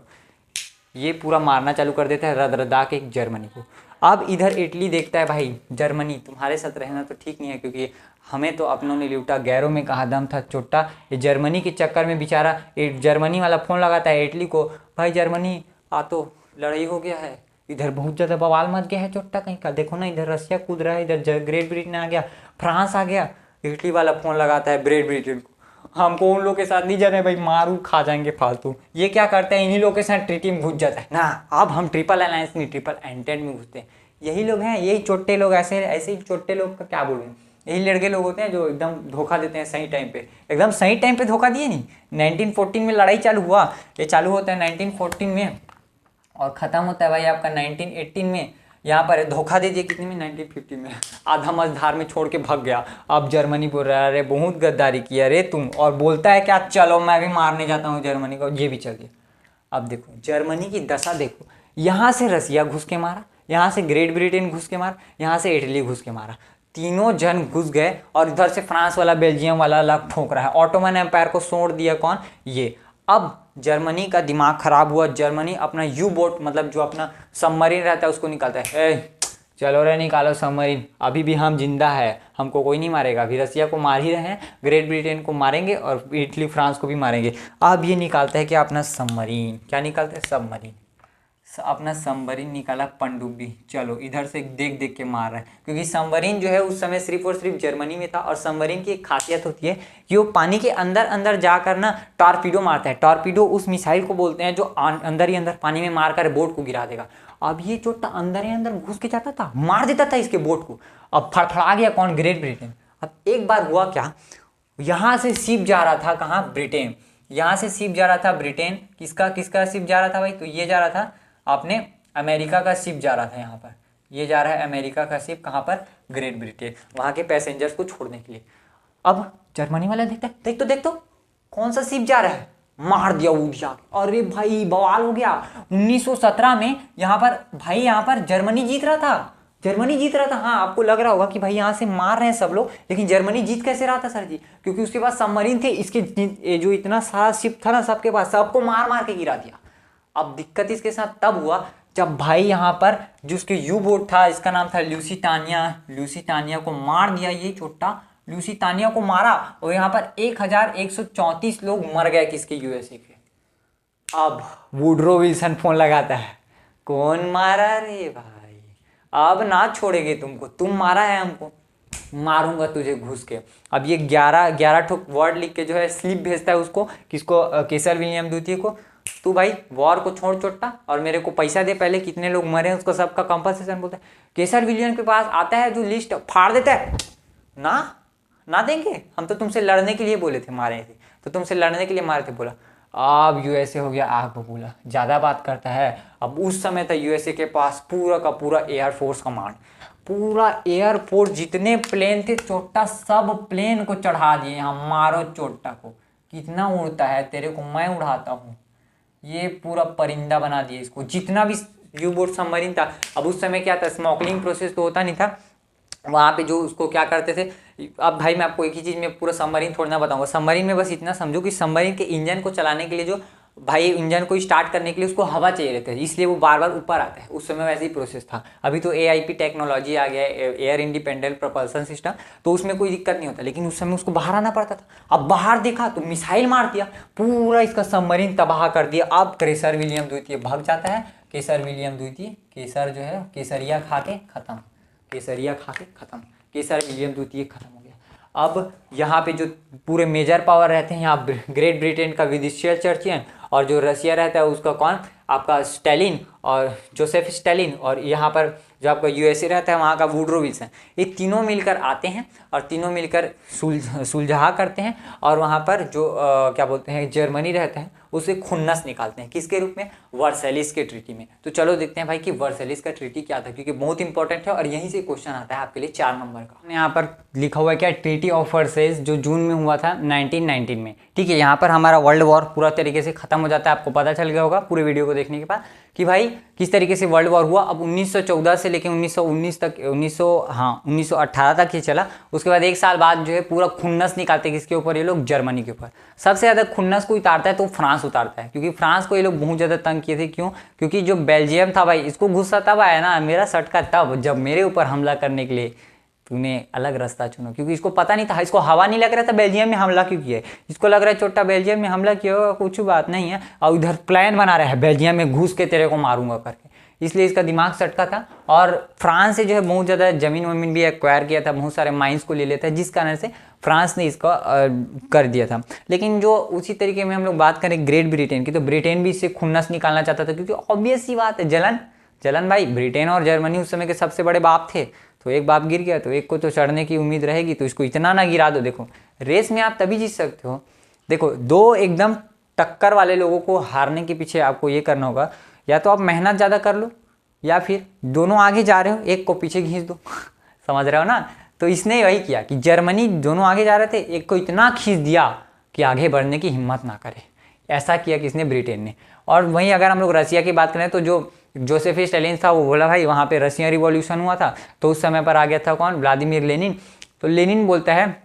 ये पूरा मारना चालू कर देता है रदा के जर्मनी को। अब इधर इटली देखता है भाई जर्मनी तुम्हारे साथ रहना तो ठीक नहीं है, क्योंकि हमें तो अपनों ने लूटा, गैरों में कहा दम था चोट्टा। ये जर्मनी के चक्कर में बेचारा जर्मनी वाला फ़ोन लगाता है इटली को, भाई जर्मनी आ तो लड़ाई हो गया है, इधर बहुत ज़्यादा बवाल मच गया है चोट्टा कहीं का, देखो ना इधर रसिया कूद रहा है, इधर ग्रेट ब्रिटेन आ गया, फ्रांस आ गया। इटली वाला फ़ोन लगाता है ग्रेट ब्रिटेन को, हमको उन लोग के साथ नहीं जाना है भाई, मारू खा जाएंगे फालतू। ये क्या करते हैं? इन्हीं लोग के साथ ट्रीटी में घुस जाता है ना। अब हम ट्रिपल अलायंस नहीं, ट्रिपल एंटेड में घुसते हैं। यही लोग हैं, यही चोट्टे लोग, ऐसे ऐसे ही चोट्टे लोग का क्या बोलूँ, यही लड़के लोग होते हैं जो एकदम धोखा देते हैं सही टाइम पे। एकदम सही टाइम पे धोखा दिए नहीं। 1914 में लड़ाई चालू हुआ, ये चालू होता है 1914 में और ख़त्म होता है भाई आपका 1918 में। यहाँ पर धोखा दे दिया कितने में? 1950 में। आधा मझधार में छोड़ के भाग गया। अब जर्मनी बोल रहा है अरे बहुत गद्दारी किया रे तुम, और बोलता है क्या चलो मैं भी मारने जाता हूँ जर्मनी को, ये भी चल गया। अब देखो जर्मनी की दशा देखो, यहाँ से रसिया घुस के मारा, यहाँ से ग्रेट ब्रिटेन घुस के मारा, यहाँ से इटली घुस के मारा, तीनों जन घुस गए। और इधर से फ्रांस वाला बेल्जियम वाला अलग ठोक रहा है। ऑटोमन एम्पायर को छोड़ दिया कौन? ये। अब जर्मनी का दिमाग खराब हुआ, जर्मनी अपना यू बोट, मतलब जो अपना सबमरीन रहता है उसको निकालता है। चलो रे निकालो सबमरीन, अभी भी हम जिंदा है, हमको कोई नहीं मारेगा। अभी रसिया को मार ही रहे हैं, ग्रेट ब्रिटेन को मारेंगे और इटली फ्रांस को भी मारेंगे। अब ये निकालता है कि अपना सबमरीन, क्या निकालता है? सबमरीन। अपना सबमरीन निकाला पनडुब्बी। चलो इधर से देख देख के मार रहा है, क्योंकि सबमरीन जो है उस समय सिर्फ और सिर्फ जर्मनी में था। और सबमरीन की एक खासियत होती है कि वो पानी के अंदर अंदर जाकर ना टॉर्पीडो मारता है। टॉर्पीडो उस मिसाइल को बोलते हैं जो अंदर ही अंदर पानी में मारकर बोट को गिरा देगा। अब ये चोट्टा अंदर ही अंदर घुस के जाता था, मार देता था इसके बोट को। अब फड़फड़ा गया कौन? Great Britain. अब एक बार हुआ क्या, यहाँ से शिप जा रहा था कहाँ? ब्रिटेन। यहाँ से शिप जा रहा था ब्रिटेन। किसका किसका शिप जा रहा था भाई? तो ये जा रहा था आपने अमेरिका का शिप जा रहा था यहाँ पर, ये जा रहा है अमेरिका का शिप कहाँ पर? ग्रेट ब्रिटेन, वहाँ के पैसेंजर्स को छोड़ने के लिए। अब जर्मनी वाला देखता है, देख तो कौन सा शिप जा रहा है, मार दिया उड़िया। अरे भाई बवाल हो गया। 1917 में यहाँ पर भाई, यहाँ पर जर्मनी जीत रहा था, जर्मनी जीत रहा था। हाँ आपको लग रहा होगा कि भाई यहाँ से मार रहे हैं सब लोग, लेकिन जर्मनी जीत कैसे रहा था सर जी? क्योंकि उसके पास सबमरीन थे, इसके जो इतना सारा शिप था ना सबके पास, सबको मार मार के गिरा दिया। अब दिक्कत इसके साथ तब हुआ जब भाई यहाँ पर जो उसके यू बोट था, इसका नाम था लूसिटानिया, लूसिटानिया को मार दिया ये चोट्टा, लूसिटानिया को मारा और यहाँ पर 1134 लोग मर गए किसके? यूएसए के। अब वुडरो विल्सन फोन लगाता है, कौन मारा रे भाई, अब ना छोड़ेंगे तुमको, तुम मारा है हमको, मारूंगा तुझे घुस के। अब ये 11 ठोक वर्ड लिख के जो है स्लिप भेजता है उसको, किसको? केसर विलियम द्वितीय को। तू भाई वॉर को छोड़ चोट्टा और मेरे को पैसा दे, पहले कितने लोग मरे हैं उसको सबका कंपनसेशन बोलता है। केसर विलियम के पास आता है जो लिस्ट फाड़ देता है, ना देंगे, हम तो तुमसे लड़ने के लिए बोले थे, मारे थे तो तुमसे लड़ने के लिए मारे थे। बोला अब यूएसए हो गया आग बबूला, ज़्यादा बात करता है। अब उस समय था यूएसए के पास पूरा का पूरा एयरफोर्स कमांड, पूरा एयरफोर्स जितने प्लेन थे चोट्टा सब प्लेन को चढ़ा दिए, यहाँ मारो चोट्टा को, कितना उड़ता है तेरे को मैं उड़ाता हूँ, ये पूरा परिंदा बना दिया इसको, जितना भी यू बोट सबमरीन था। अब उस समय क्या था, स्मॉकलिंग प्रोसेस तो होता नहीं था वहाँ पे, जो उसको क्या करते थे। अब भाई मैं आपको एक ही चीज़ में पूरा सबमरीन थोड़ा ना बताऊंगा, सबमरीन में बस इतना समझो कि सबमरीन के इंजन को चलाने के लिए जो भाई इंजन को स्टार्ट करने के लिए उसको हवा चाहिए रहता है, इसलिए वो बार बार ऊपर आता है। उस समय वैसे ही प्रोसेस था। अभी तो AIP टेक्नोलॉजी आ गया है, एयर इंडिपेंडेंट प्रोपल्सन सिस्टम, तो उसमें कोई दिक्कत नहीं होता, लेकिन उस समय उसको बाहर आना पड़ता था। अब बाहर देखा तो मिसाइल मार दिया, पूरा इसका सबमरीन तबाह कर दिया। अब केसर विलियम द्वितीय भाग जाता है, केसर विलियम द्वितीय, केसर जो है केसरिया खा के खत्म, केसरिया खा के खत्म, केसर विलियम द्वितीय खत्म हो गया। अब यहाँ पे जो पूरे मेजर पावर रहते हैं, यहाँ ग्रेट ब्रिटेन का विदिशियल चर्चियन, और जो रसिया रहता है उसका कौन, आपका स्टालिन और जोसेफ स्टालिन, और यहाँ पर जो आपका यूएसए रहता है वहाँ का वुडरो विल्सन, ये तीनों मिलकर आते हैं और तीनों मिलकर सुलझा करते हैं। और वहाँ पर जो क्या बोलते हैं जर्मनी रहता है उसे खुन्नस निकालते हैं, किसके रूप में, वर्सेलिस के ट्रीटी में। तो चलो देखते हैं भाई कि वर्सेलिस का ट्रीटी क्या था, क्योंकि बहुत इंपॉर्टेंट है और यहीं से क्वेश्चन आता है आपके लिए 4 नंबर का। यहाँ पर लिखा हुआ है क्या, ट्रीटी ऑफ वर्सेलिस, जो जून में हुआ था 1919 में। ठीक है, यहाँ पर हमारा वर्ल्ड वॉर पूरा तरीके से खत्म हो जाता है। आपको पता चल गया होगा पूरे वीडियो को देखने के बाद कि भाई किस तरीके से वर्ल्ड वॉर हुआ। अब 1914 से लेकर 1919 तक 1918 तक ये चला। उसके बाद 1 साल बाद जो है पूरा खुन्नस निकालते हैं, किसके ऊपर, ये लोग जर्मनी के ऊपर। सबसे ज़्यादा खुन्नस को उतारता है तो फ्रांस उतारता है, क्योंकि फ्रांस को ये लोग बहुत ज़्यादा तंग किए थे। क्यों, क्योंकि जो बेल्जियम था भाई, इसको गुस्सा तब आया ना, मेरा सटका तब जब मेरे ऊपर हमला करने के लिए तूने अलग रास्ता चुना, क्योंकि इसको पता नहीं था, इसको हवा नहीं लग रहा था बेल्जियम में हमला क्यों किया है। इसको लग रहा है छोटा बेल्जियम में हमला किया होगा, कुछ बात नहीं है, और उधर प्लान बना रहा है बेल्जियम में घुस के तेरे को मारूंगा करके, इसलिए इसका दिमाग सटका था। और फ्रांस से जो है बहुत ज़्यादा ज़मीन वमीन भी एक्वायर किया था, बहुत सारे माइंस को ले लेता है, जिस कारण से फ्रांस ने इसका कर दिया था। लेकिन जो उसी तरीके में हम लोग बात करें ग्रेट ब्रिटेन की, तो ब्रिटेन भी इससे खुन्नस निकालना चाहता था, क्योंकि ऑब्वियस सी बात है, जलन भाई, ब्रिटेन और जर्मनी उस समय के सबसे बड़े बाप थे, तो एक बाप गिर गया तो एक को तो चढ़ने की उम्मीद रहेगी, तो इसको इतना ना गिरा दो। देखो रेस में आप तभी जीत सकते हो, देखो 2 एकदम टक्कर वाले लोगों को हारने के पीछे आपको ये करना होगा, या तो आप मेहनत ज़्यादा कर लो, या फिर दोनों आगे जा रहे हो एक को पीछे खींच दो समझ रहे हो ना। तो इसने वही किया कि जर्मनी दोनों आगे जा रहे थे, एक को इतना खींच दिया कि आगे बढ़ने की हिम्मत ना करे, ऐसा किया किसने, ब्रिटेन ने। और वहीं अगर हम लोग रसिया की बात करें तो जो जोसेफ स्टालिन था वो बोला भाई वहाँ पे रशियन रिवॉल्यूशन हुआ था, तो उस समय पर आ गया था कौन, व्लादिमीर लेनिन। तो लेनिन बोलता है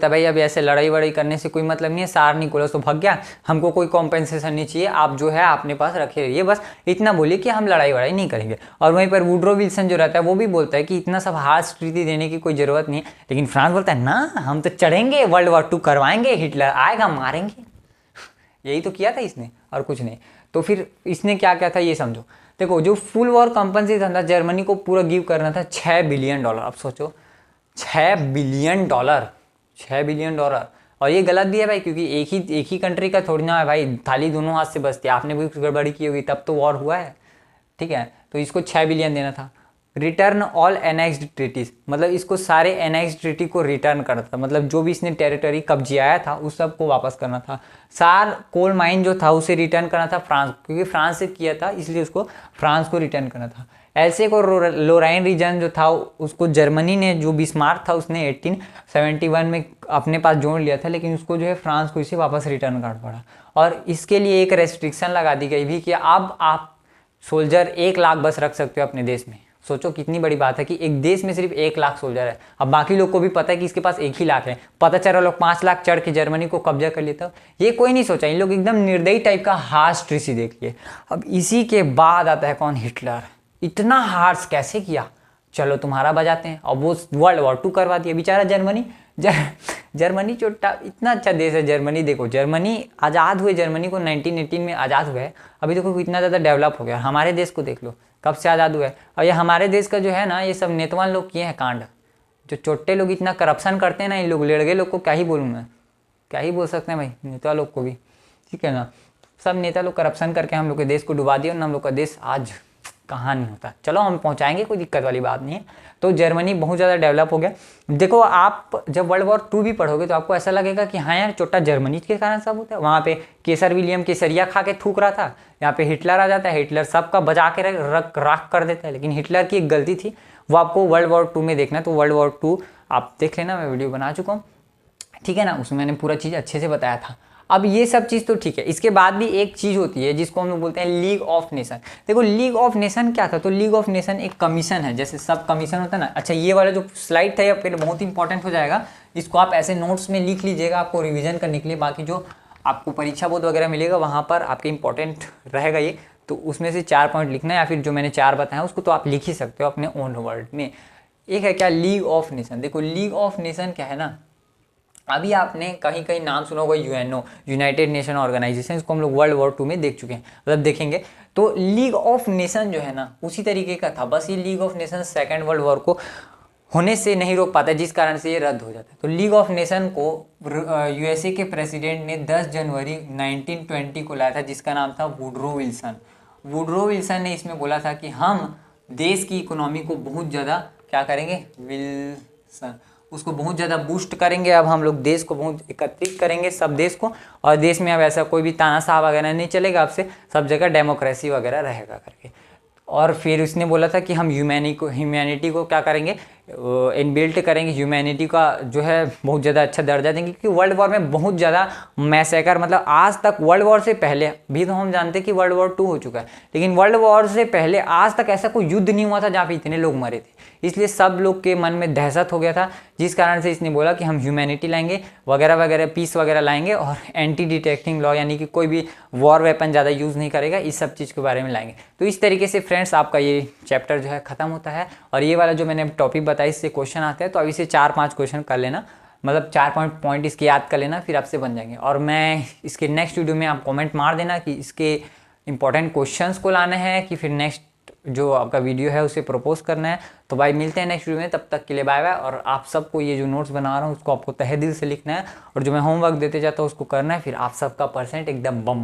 भाई अब ऐसे लड़ाई वड़ाई करने से कोई मतलब नहीं है, सार निकोलस तो भाग गया, हमको कोई कॉम्पेंसेशन नहीं चाहिए, आप जो है अपने पास रखे रहिए, बस इतना बोलिए कि हम लड़ाई वड़ाई नहीं करेंगे। और वहीं पर वुडरो विल्सन जो रहता है वो भी बोलता है कि इतना सब हार्श ट्रीटी देने की कोई ज़रूरत नहीं है, लेकिन फ्रांस बोलता है ना, हम तो चढ़ेंगे, वर्ल्ड वॉर 2 करवाएंगे, हिटलर आएगा मारेंगे। यही तो किया था इसने और कुछ नहीं। तो फिर इसने क्या किया था ये समझो, देखो जो फुल वॉर कंपनसेशन था जर्मनी को पूरा गिव करना था $6 बिलियन। अब सोचो $6 बिलियन, $6 बिलियन। और ये गलत भी है भाई, क्योंकि एक ही कंट्री का थोड़ी ना है भाई, थाली दोनों हाथ से बचती है, आपने भी गड़बड़ी की होगी तब तो वॉर हुआ है, ठीक है। तो इसको 6 बिलियन देना था। रिटर्न ऑल एनेक्स्ड ट्रीटीज, मतलब इसको सारे एनेक्स्ड ट्रीटी को रिटर्न करना था, मतलब जो भी इसने टेरिटरी कब्जियाया था उस सब को वापस करना था। सार कोल माइन जो था उसे रिटर्न करना था फ्रांस, क्योंकि फ्रांस से किया था इसलिए उसको फ्रांस को रिटर्न करना था। ऐसे को लोराइन रीजन जो था उसको जर्मनी ने, जो बिस्मार्क था उसने 1871 में अपने पास जोड़ लिया था, लेकिन उसको जो है फ्रांस को इसे वापस रिटर्न करना पड़ा। और इसके लिए एक रेस्ट्रिक्शन लगा दी गई भी कि अब आप सोल्जर 1 लाख बस रख सकते हो अपने देश में। सोचो कितनी बड़ी बात है कि एक देश में सिर्फ 1 लाख सोल्जर है। अब बाकी लोग को भी पता है कि इसके पास 1 ही लाख है, पता चला लोग 5 लाख चढ़ के जर्मनी को कब्जा कर लेता। ये कोई नहीं सोचा, इन लोग एकदम निर्दयी टाइप का हार्श ट्रीटी देख लिए। अब इसी के बाद आता है कौन, हिटलर। इतना हार्श कैसे किया, चलो तुम्हारा बजाते हैं। अब वो वर्ल्ड वॉर 2 करवा दिया बेचारा जर्मनी छोटा, इतना अच्छा देश है जर्मनी। देखो जर्मनी आज़ाद हुए, जर्मनी को 1918 में आज़ाद हुआ है, अभी देखो इतना ज़्यादा डेवलप हो गया। हमारे देश को देख लो कब से आज़ाद हुआ है। और ये हमारे देश का जो है ना, ये सब नेतवान लोग किए हैं कांड, जो छोटे लोग इतना करप्शन करते हैं ना, इन लोग लेड़गे लोग को क्या ही बोलूँ मैं, क्या ही बोल सकते हैं भाई नेता लोग को भी, ठीक है ना। सब नेता लोग करप्शन करके हम लोग के देश को डुबा दिया और हम लोग का देश आज कहाँ नहीं होता। चलो हम पहुंचाएंगे, कोई दिक्कत वाली बात नहीं है। तो जर्मनी बहुत ज़्यादा डेवलप हो गया। देखो आप जब वर्ल्ड वॉर 2 भी पढ़ोगे तो आपको ऐसा लगेगा कि हाँ यार छोटा जर्मनी के कारण सब होता है। वहाँ पे केसर विलियम केसरिया खा के थूक रहा था, यहाँ पे हिटलर आ जाता है, हिटलर सबका बजा के राख कर देता है। लेकिन हिटलर की एक गलती थी, वो आपको वर्ल्ड वॉर 2 में देखना है, तो वर्ल्ड वॉर 2 आप देख लेना, मैं वीडियो बना चुका हूँ, ठीक है ना, उसमें मैंने पूरा चीज़ अच्छे से बताया था। अब ये सब चीज़ तो ठीक है, इसके बाद भी एक चीज़ होती है जिसको हम लोग बोलते हैं लीग ऑफ नेशन। देखो लीग ऑफ नेशन क्या था, तो लीग ऑफ नेशन एक कमीशन है, जैसे सब कमीशन होता है ना। अच्छा ये वाला जो स्लाइड था ये फिर बहुत इंपॉर्टेंट हो जाएगा, इसको आप ऐसे नोट्स में लिख लीजिएगा आपको रिविजन करने के लिए। बाकी जो आपको परीक्षा बोध वगैरह मिलेगा वहाँ पर आपके इंपॉर्टेंट रहेगा ये, तो उसमें से 4 पॉइंट लिखना है, या फिर जो मैंने 4 बताया उसको तो आप लिख ही सकते हो अपने ओन वर्ड में। एक है क्या, लीग ऑफ नेशन। देखो लीग ऑफ नेशन क्या है ना, अभी आपने कहीं कहीं नाम सुना होगा यूएनओ, यूनाइटेड नेशन ऑर्गेनाइजेशन, इसको हम लोग वर्ल्ड वॉर 2 में देख चुके हैं, मतलब देखेंगे। तो लीग ऑफ नेशन जो है ना उसी तरीके का था, बस ये league of nation second world war को होने से नहीं रोक पाता, जिस कारण से ये रद्द हो जाता है। तो लीग ऑफ नेशन को यूएसए के प्रेसिडेंट ने 10 जनवरी 1920 को लाया था, जिसका नाम था वुडरो विल्सन। वुडरो विल्सन ने इसमें बोला था कि हम देश की इकोनॉमी को बहुत ज़्यादा क्या करेंगे, विल्सन उसको बहुत ज़्यादा बूस्ट करेंगे। अब हम लोग देश को बहुत एकत्रित करेंगे सब देश को, और देश में अब ऐसा कोई भी तानाशाह वगैरह नहीं चलेगा, अब से सब जगह डेमोक्रेसी वगैरह रहेगा करके। और फिर उसने बोला था कि हम ह्यूमैनिटी को क्या करेंगे, इनबिल्ट करेंगे, ह्यूमैनिटी का जो है बहुत ज़्यादा अच्छा दर्जा देंगे, क्योंकि वर्ल्ड वॉर में बहुत ज़्यादा मैसेकर, मतलब आज तक वर्ल्ड वॉर से पहले भी तो हम जानते हैं कि वर्ल्ड वॉर 2 हो चुका है, लेकिन वर्ल्ड वॉर से पहले आज तक ऐसा कोई युद्ध नहीं हुआ था जहाँ पे इतने लोग मरे थे। इसलिए सब लोग के मन में दहशत हो गया था, जिस कारण से इसने बोला कि हम ह्यूमैनिटी लाएंगे वगैरह वगैरह, पीस वगैरह लाएंगे, और एंटी डिटेक्टिंग लॉ यानी कि कोई भी वॉर वेपन ज़्यादा यूज़ नहीं करेगा, इस सब चीज़ के बारे में लाएंगे। तो इस तरीके से फ्रेंड्स आपका ये चैप्टर जो है ख़त्म होता है, और ये वाला जो मैंने टॉपिक बताया इससे क्वेश्चन आते हैं, तो अभी से 4-5 क्वेश्चन कर लेना, मतलब 4 पॉइंट इसके याद कर लेना, फिर आपसे बन जाएंगे। और मैं इसके नेक्स्ट वीडियो में आप कमेंट मार देना कि इसके इंपॉर्टेंट क्वेश्चंस को लाने हैं कि फिर नेक्स्ट जो आपका वीडियो है उसे प्रपोज करना है। तो भाई मिलते हैं नेक्स्ट वीडियो में, तब तक के लिए बाय बाय। और आप सबको ये जो नोट्स बना रहा हूँ उसको आपको तहे दिल से लिखना है, और जो मैं होमवर्क देते जाता हूँ उसको करना है, फिर आप सबका परसेंट एकदम बम